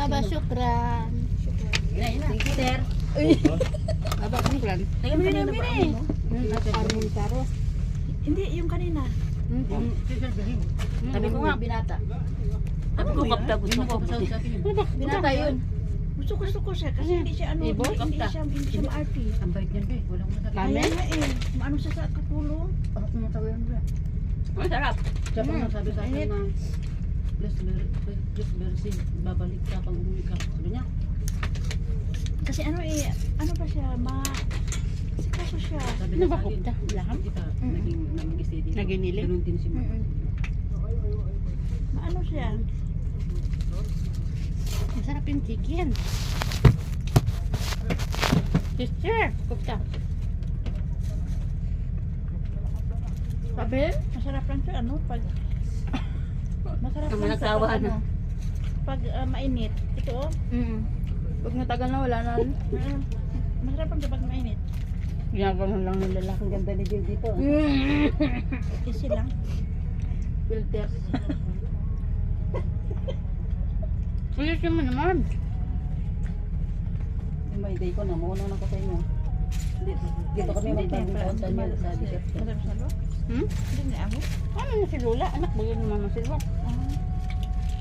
Baba, syukran. Thank you, sir. Baba, syukran. Tingnan mo kanina ba ano? Armin karo. Hindi, yung kanina. Sabi ko nga, binata. Sabi ko, kapta gusto ko. Binata yun. Gusto ko siya kasi hindi siya ano, Ibo? hindi siya ma-arty. Ang bait niyan, be. Walang masakit. Kami? Kaya nga eh, maano siya sa katulong. Ang sarap. Siya pang nasabi sa akin na, please mercy, babalik ka pag umuwi ka. Sabi niya, Kasi ano eh, ano pa siya, sikaso siya. sabi Ano niya ba, sa akin, kupta? Laham? hindi ka naging-stay dito. Naginiling? Ganun din si Mama. Maano siya? Masarap yung chicken. Sister, kupta. Sabi? Masarap lang siya, ano, pag... Masarap Ang lang siya manakawa pag, na. ano, pag mainit. Ito oh. Pag natagal na, wala na. Masarap lang siya pag mainit. Ginagawa lang ng lalaki. Ang ganda ni Jill dito. Easy lang. Filter. Ulitin mo naman. Yung may day ko na, mauna na ko sa inyo. Dito kami magbagong taon sa inyo sa December. Masarap sa lo? Hmm? Hindi na ako. Ano na si Lola? Anak ba yun ng mama Silva?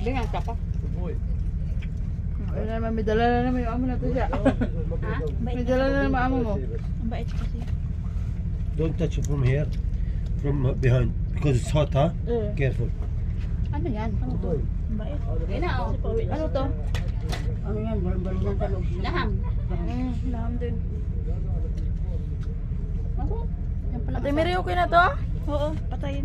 Bingang ka pa. Ay naman, may dala na naman yung amo na to siya. Ha? May dala na naman amo mo. Ang bait kasi. Don't touch it from here, from behind, because it's hot, huh? Careful. Ano yan? Ano to? Ang bait. Okay na, oh. Kasi pauwi na Ano siya. to? Ano yan, balon-balon sa loob. Laham. Laham din. Ako? Yan pala. Ate Mary, okay na to? Oo, patayin.